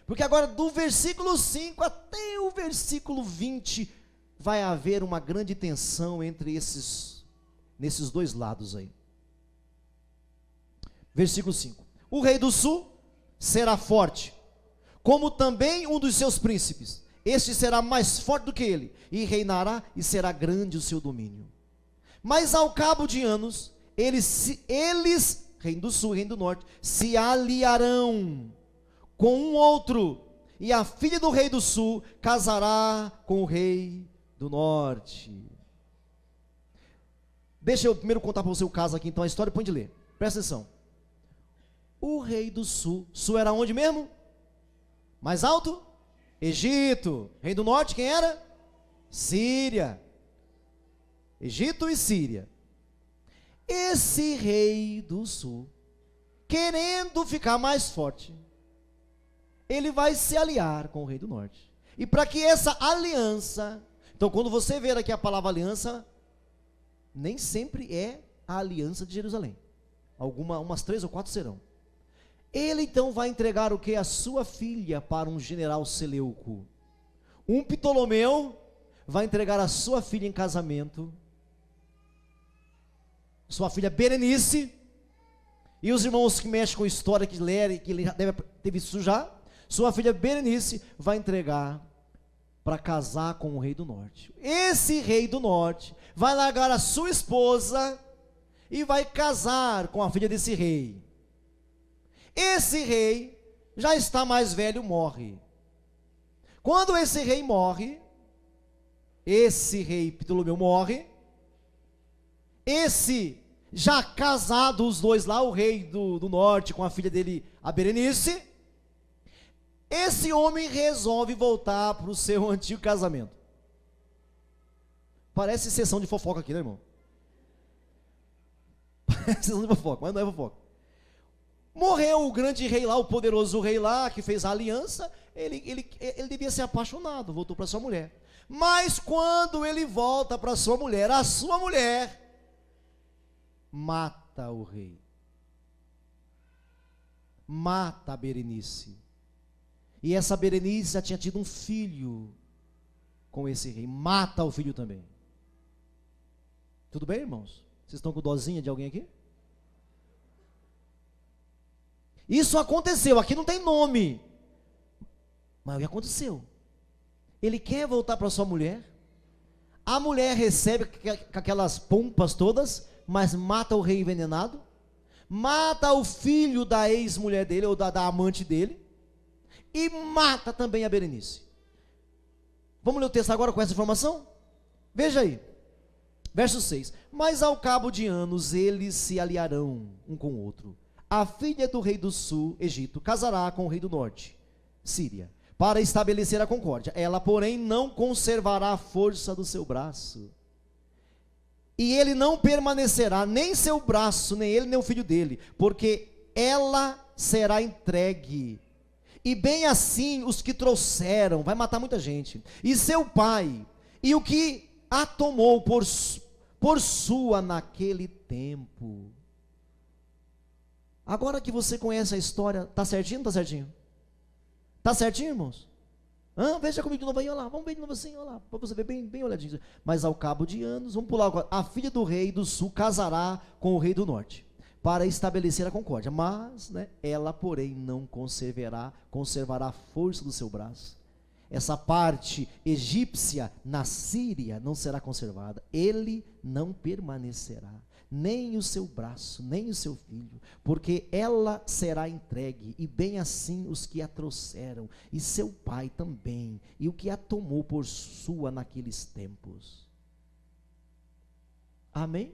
Porque agora do versículo 5 até o versículo 20, vai haver uma grande tensão nesses dois lados aí. Versículo 5, o rei do sul será forte, como também um dos seus príncipes, este será mais forte do que ele, e reinará, e será grande o seu domínio. Mas ao cabo de anos, eles, reino do sul e reino do norte, se aliarão com um outro, e a filha do rei do sul casará com o rei do norte. Deixa eu primeiro contar para você o caso aqui, então a história, põe de ler, presta atenção. O rei do sul era onde mesmo? Mais alto? Egito. Rei do norte, quem era? Síria. Egito e Síria. Esse rei do sul, querendo ficar mais forte, ele vai se aliar com o rei do norte. E para que essa aliança, então quando você ver aqui a palavra aliança, nem sempre é a aliança de Jerusalém. Umas 3 ou 4 serão. Ele então vai entregar o que? A sua filha para um general Seleuco. Um Ptolomeu vai entregar a sua filha em casamento, sua filha Berenice, e os irmãos que mexem com história, que lerem, que ele já deve ter visto isso já, sua filha Berenice vai entregar para casar com o rei do norte. Esse rei do norte vai largar a sua esposa e vai casar com a filha desse rei. Esse rei já está mais velho, morre. Quando esse rei morre, esse rei Ptolomeu morre, esse já casado, os dois lá, o rei do norte com a filha dele, a Berenice, esse homem resolve voltar para o seu antigo casamento. Parece sessão de fofoca aqui, né, irmão? Parece sessão de fofoca, mas não é fofoca. Morreu o grande rei lá, o poderoso rei lá, que fez a aliança, ele devia ser apaixonado, voltou para sua mulher. Mas quando ele volta para sua mulher, a sua mulher mata o rei, mata a Berenice, e essa Berenice já tinha tido um filho com esse rei, mata o filho também. Tudo bem, irmãos? Vocês estão com dozinha de alguém aqui? Isso aconteceu, aqui não tem nome, mas o que aconteceu? Ele quer voltar para sua mulher, a mulher recebe com aquelas pompas todas, mas mata o rei envenenado, mata o filho da ex-mulher dele, ou da amante dele, e mata também a Berenice. Vamos ler o texto agora com essa informação? Veja aí, verso 6, mas ao cabo de anos eles se aliarão um com o outro. A filha do rei do sul, Egito, casará com o rei do norte, Síria, para estabelecer a concórdia. Ela, porém, não conservará a força do seu braço, e ele não permanecerá, nem seu braço, nem ele, nem o filho dele, porque ela será entregue. E bem assim os que trouxeram, vai matar muita gente, e seu pai, e o que a tomou por sua naquele tempo. Agora que você conhece a história, está certinho ou não está certinho? Está certinho, irmãos? Veja comigo de novo aí, olha lá, vamos ver de novo assim, olha lá, para você ver bem, bem olhadinho. Mas ao cabo de anos, vamos pular agora, a filha do rei do sul casará com o rei do norte, para estabelecer a concórdia, mas, ela porém não conservará a força do seu braço. Essa parte egípcia na Síria não será conservada, ele não permanecerá, nem o seu braço, nem o seu filho, porque ela será entregue, e bem assim os que a trouxeram, e seu pai também, e o que a tomou por sua naqueles tempos. Amém?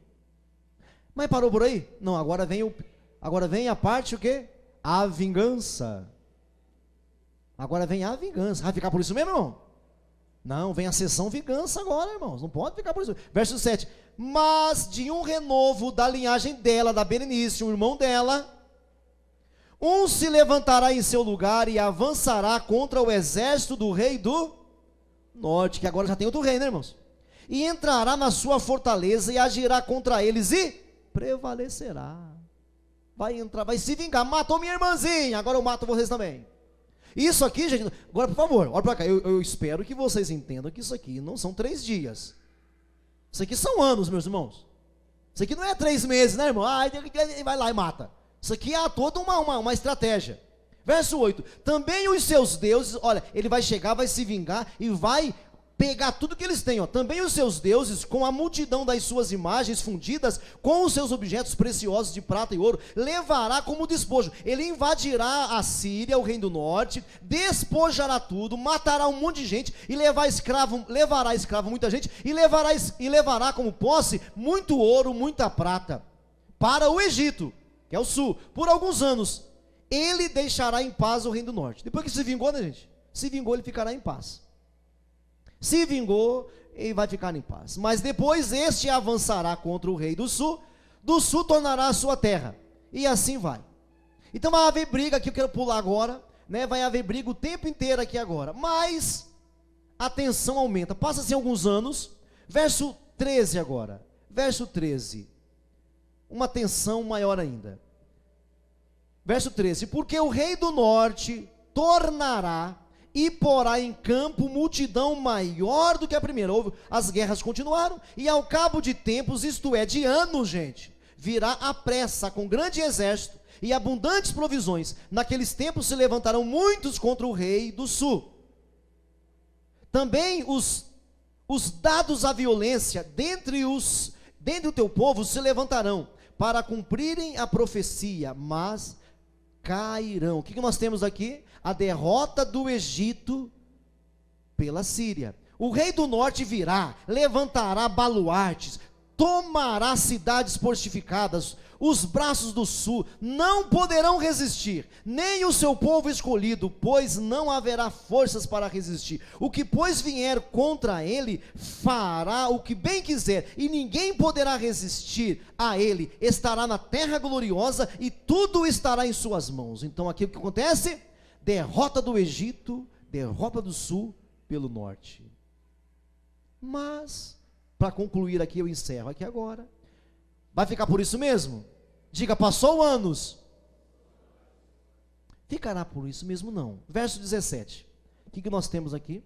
Mas parou por aí? Não, agora vem a parte o quê? A vingança. Agora vem a vingança. Vai ficar por isso mesmo, irmão? Não, vem a sessão vingança agora, irmãos. Não pode ficar por isso. Verso 7. Mas de um renovo da linhagem dela, da Berenice, um irmão dela, um se levantará em seu lugar e avançará contra o exército do rei do norte, que agora já tem outro rei, né, irmãos? E entrará na sua fortaleza e agirá contra eles e prevalecerá. Vai entrar, vai se vingar. Matou minha irmãzinha, agora eu mato vocês também. Isso aqui, gente, agora por favor, olha para cá, eu espero que vocês entendam que isso aqui não são 3 dias. Isso aqui são anos, meus irmãos. Isso aqui não é 3 meses, né, irmão? Vai lá e mata. Isso aqui é toda uma estratégia. Verso 8, também os seus deuses, olha, ele vai chegar, vai se vingar e vai pegar tudo que eles têm, ó. Também os seus deuses, com a multidão das suas imagens fundidas, com os seus objetos preciosos de prata e ouro, levará como despojo. Ele invadirá a Síria, o reino do norte, despojará tudo, matará um monte de gente, e levará escravo muita gente, e levará como posse muito ouro, muita prata, para o Egito, que é o sul, por alguns anos. Ele deixará em paz o reino do norte. Depois que se vingou, né, gente? Se vingou, ele ficará em paz. Se vingou, ele vai ficar em paz. Mas depois este avançará contra o rei do sul tornará a sua terra. E assim vai. Então vai haver briga aqui, eu quero pular agora, né? Vai haver briga o tempo inteiro aqui agora. Mas a tensão aumenta. Passa-se alguns anos. Verso 13 agora. Verso 13. Uma tensão maior ainda. Verso 13. Porque o rei do norte tornará e porá em campo multidão maior do que a primeira. As guerras continuaram, e ao cabo de tempos, isto é, de anos, gente, virá a pressa com grande exército e abundantes provisões. Naqueles tempos se levantarão muitos contra o rei do sul. Também os dados à violência dentre o teu povo se levantarão para cumprirem a profecia, mas cairão. O que nós temos aqui? A derrota do Egito pela Síria. O rei do norte virá, levantará baluartes, tomará cidades fortificadas. Os braços do sul não poderão resistir, nem o seu povo escolhido, pois não haverá forças para resistir. O que pois vier contra ele, fará o que bem quiser, e ninguém poderá resistir a ele. Estará na terra gloriosa, e tudo estará em suas mãos. Então aqui o que acontece? Derrota do Egito, derrota do sul pelo norte. Mas, para concluir aqui, eu encerro aqui agora. Vai ficar por isso mesmo? Diga, passou anos. Ficará por isso mesmo não. Verso 17. O que nós temos aqui?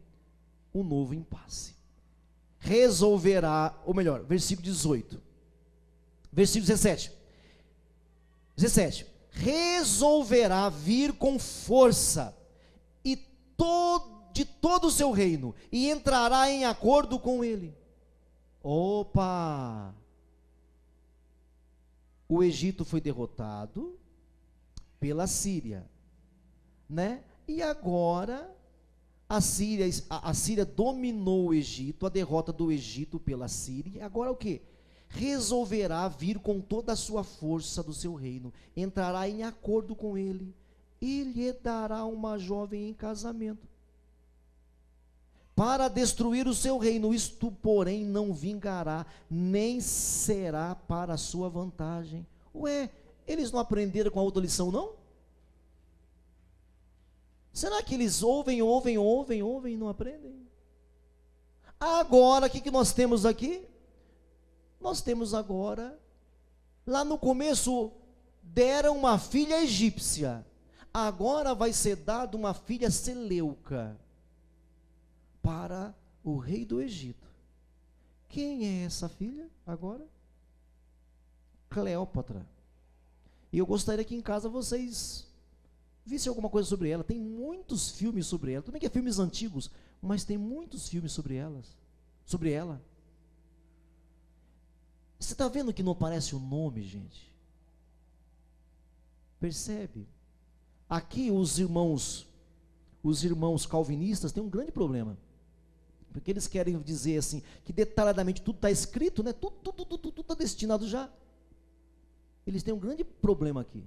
Um novo impasse. Resolverá, ou melhor, versículo 18. Versículo 17. 17. Resolverá vir com força e de todo o seu reino, e entrará em acordo com ele. Opa! O Egito foi derrotado pela Síria, né? E agora a Síria dominou o Egito, a derrota do Egito pela Síria. E agora o que? Resolverá vir com toda a sua força do seu reino, entrará em acordo com ele, e lhe dará uma jovem em casamento, para destruir o seu reino. Isto, porém, não vingará, nem será para a sua vantagem. Ué, eles não aprenderam com a outra lição, não? Será que eles ouvem e não aprendem? Agora, o que nós temos aqui? Nós temos agora, lá no começo, deram uma filha egípcia, agora vai ser dada uma filha seleuca, para o rei do Egito. Quem é essa filha agora? Cleópatra. E eu gostaria que em casa vocês vissem alguma coisa sobre ela. Tem muitos filmes sobre ela, também que é filmes antigos, mas tem muitos filmes sobre ela. Você está vendo que não aparece o nome, gente? Percebe? Aqui os irmãos calvinistas têm um grande problema. Porque eles querem dizer assim, que detalhadamente tudo está escrito, né? Tudo está destinado já. Eles têm um grande problema aqui,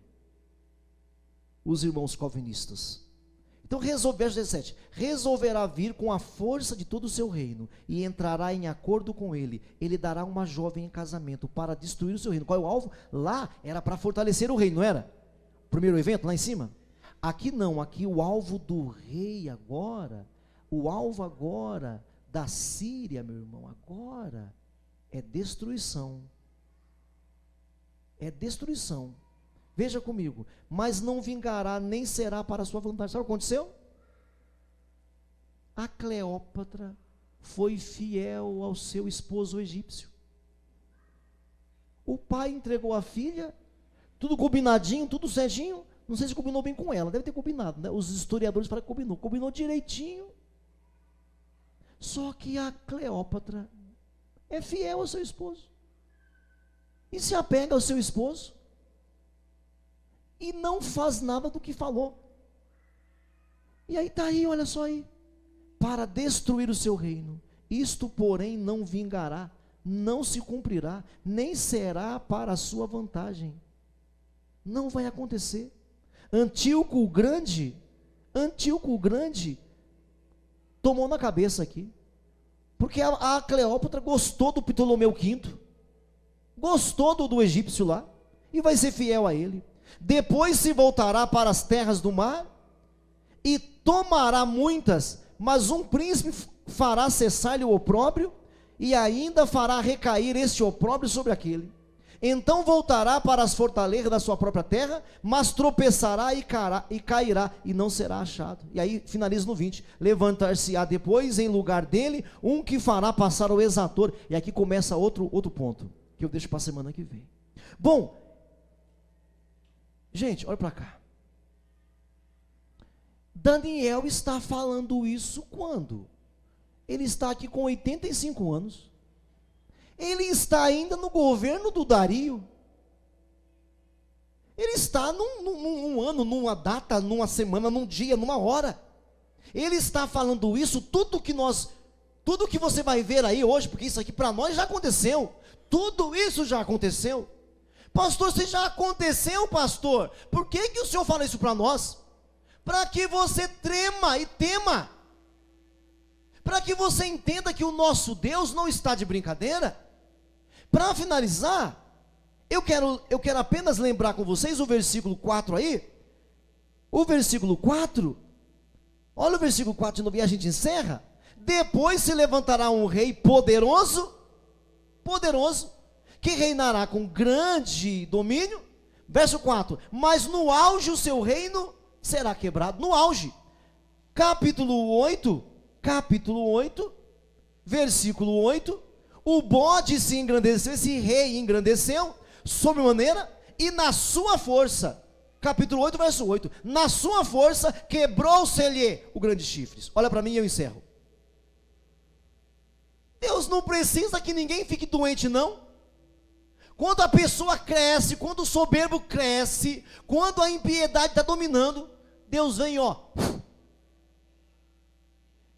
os irmãos calvinistas. Então, verso 17, resolverá vir com a força de todo o seu reino, e entrará em acordo com ele, ele dará uma jovem em casamento, para destruir o seu reino. Qual é o alvo? Lá era para fortalecer o reino, não era? Primeiro evento, lá em cima. Aqui não, aqui o alvo do rei agora, o alvo agora da Síria, meu irmão, agora é destruição. É destruição. Veja comigo, mas não vingará, nem será para a sua vantagem. Sabe o que aconteceu? A Cleópatra foi fiel ao seu esposo egípcio. O pai entregou a filha, tudo combinadinho, tudo certinho. Não sei se combinou bem com ela, deve ter combinado, né? Os historiadores falam que combinou direitinho. Só que a Cleópatra é fiel ao seu esposo, e se apega ao seu esposo, e não faz nada do que falou. E aí está aí, olha só aí, para destruir o seu reino. Isto, porém, não vingará, não se cumprirá, nem será para a sua vantagem. Não vai acontecer. Antíoco o Grande tomou na cabeça aqui, porque a Cleópatra gostou do Ptolomeu V, gostou do egípcio lá, e vai ser fiel a ele. Depois se voltará para as terras do mar, e tomará muitas, mas um príncipe fará cessar-lhe o opróbrio, e ainda fará recair este opróbrio sobre aquele. Então voltará para as fortalezas da sua própria terra, mas tropeçará e cairá, e não será achado. E aí finaliza no 20, levantar-se-á depois em lugar dele, um que fará passar o exator. E aqui começa outro ponto, que eu deixo para a semana que vem. Bom, gente, olha para cá. Daniel está falando isso quando? Ele está aqui com 85 anos. Ele está ainda no governo do Dario. Ele está num ano, numa data, numa semana, num dia, numa hora. Ele está falando isso, tudo que você vai ver aí hoje, porque isso aqui para nós já aconteceu. Tudo isso já aconteceu. Pastor, se já aconteceu, pastor, por que o senhor fala isso para nós? Para que você trema e tema. Para que você entenda que o nosso Deus não está de brincadeira. Para finalizar, eu quero apenas lembrar com vocês o versículo 4 aí. O versículo 4, olha o versículo 4 de novo e a gente encerra. Depois se levantará um rei poderoso, que reinará com grande domínio. Verso 4, mas no auge o seu reino será quebrado. No auge. Capítulo 8, versículo 8. O bode se engrandeceu, esse rei engrandeceu, sobremaneira, e na sua força, capítulo 8, verso 8, na sua força quebrou-se-lhe o grande chifre. Olha para mim e eu encerro. Deus não precisa que ninguém fique doente, não. Quando a pessoa cresce, quando o soberbo cresce, quando a impiedade está dominando, Deus vem, ó.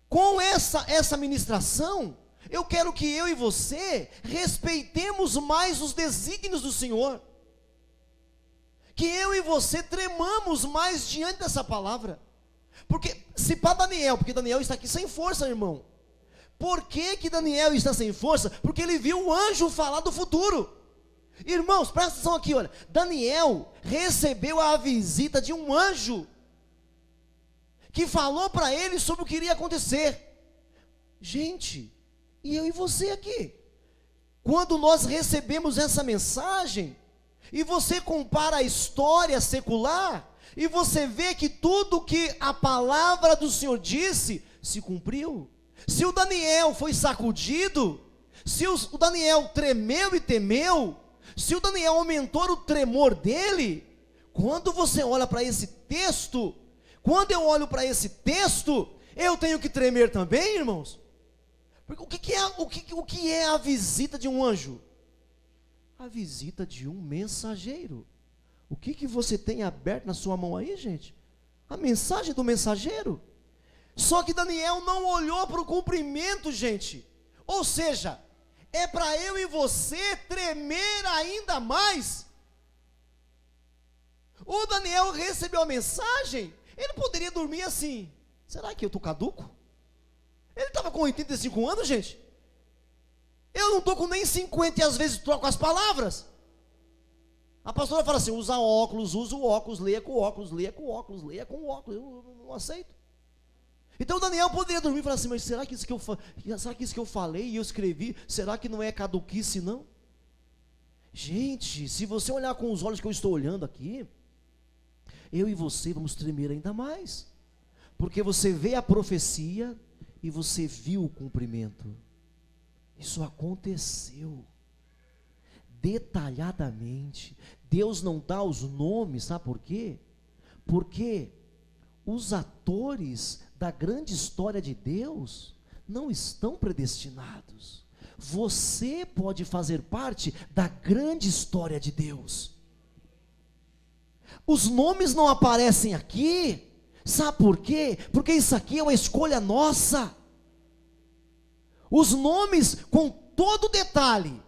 Com essa ministração, eu quero que eu e você respeitemos mais os desígnios do Senhor, que eu e você tremamos mais diante dessa palavra, porque se para Daniel, porque Daniel está aqui sem força, irmão. Por que Daniel está sem força? Porque ele viu o anjo falar do futuro. Irmãos, presta atenção aqui, olha, Daniel recebeu a visita de um anjo, que falou para ele sobre o que iria acontecer. Gente, e eu e você aqui, quando nós recebemos essa mensagem, e você compara a história secular, e você vê que tudo que a palavra do Senhor disse, se cumpriu. Se o Daniel foi sacudido, se o Daniel tremeu e temeu, se o Daniel aumentou o tremor dele, quando você olha para esse texto, quando eu olho para esse texto, eu tenho que tremer também, irmãos. Porque o que é a visita de um anjo? A visita de um mensageiro. O que você tem aberto na sua mão aí, gente? A mensagem do mensageiro. Só que Daniel não olhou para o cumprimento, gente. Ou seja, é para eu e você tremer ainda mais. O Daniel recebeu a mensagem, ele poderia dormir assim: será que eu estou caduco? Ele estava com 85 anos, gente. Eu não estou com nem 50 e às vezes troco as palavras. A pastora fala assim: usa óculos, usa o óculos, leia com óculos, leia com óculos, leia com óculos. Eu não aceito. Então Daniel poderia dormir e falar assim: mas será que isso que eu falei e eu escrevi, será que não é caduquice não? Gente, se você olhar com os olhos que eu estou olhando aqui, eu e você vamos tremer ainda mais. Porque você vê a profecia e você viu o cumprimento. Isso aconteceu detalhadamente. Deus não dá os nomes, sabe por quê? Porque os atores da grande história de Deus não estão predestinados. Você pode fazer parte da grande história de Deus. Os nomes não aparecem aqui, sabe por quê? Porque isso aqui é uma escolha nossa. Os nomes, com todo detalhe,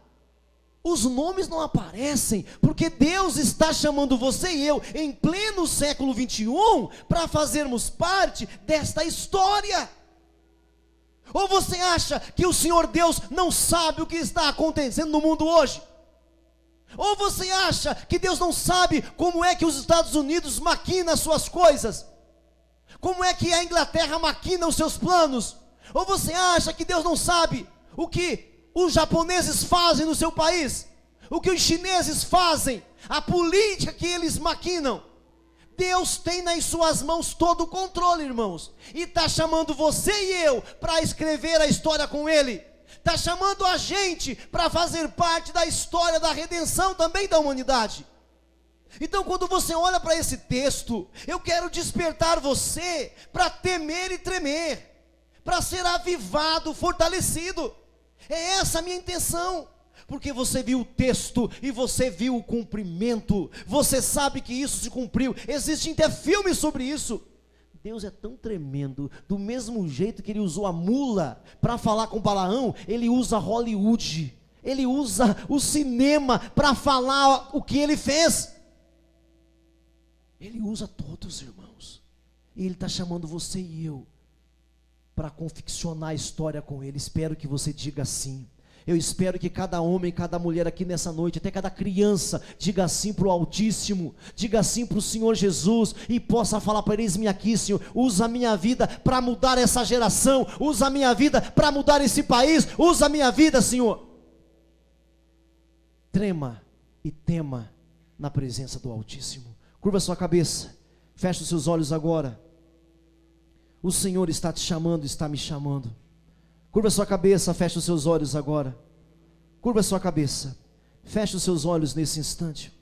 os nomes não aparecem, porque Deus está chamando você e eu, em pleno século 21, para fazermos parte desta história. Ou você acha que o Senhor Deus não sabe o que está acontecendo no mundo hoje? Ou você acha que Deus não sabe como é que os Estados Unidos maquinam as suas coisas? Como é que a Inglaterra maquina os seus planos? Ou você acha que Deus não sabe o que os japoneses fazem no seu país? O que os chineses fazem? A política que eles maquinam? Deus tem nas suas mãos todo o controle, irmãos. E está chamando você e eu para escrever a história com Ele. Está chamando a gente para fazer parte da história da redenção também da humanidade. Então, quando você olha para esse texto, eu quero despertar você para temer e tremer, para ser avivado, fortalecido. É essa a minha intenção. Porque você viu o texto e você viu o cumprimento. Você sabe que isso se cumpriu. Existem até filmes sobre isso. Deus é tão tremendo, do mesmo jeito que ele usou a mula para falar com Balaão, ele usa Hollywood, ele usa o cinema para falar o que ele fez. Ele usa todos, irmãos. E ele está chamando você e eu para confeccionar a história com ele. Espero que você diga sim. Eu espero que cada homem, cada mulher aqui nessa noite, até cada criança, diga sim para o Altíssimo, diga sim para o Senhor Jesus, e possa falar para ele: eis-me aqui, Senhor, usa a minha vida para mudar essa geração, usa a minha vida para mudar esse país, usa a minha vida, Senhor. Trema e tema na presença do Altíssimo. Curva sua cabeça, feche os seus olhos agora. O Senhor está te chamando, está me chamando. Curva sua cabeça, feche os seus olhos agora. Curva sua cabeça, feche os seus olhos nesse instante.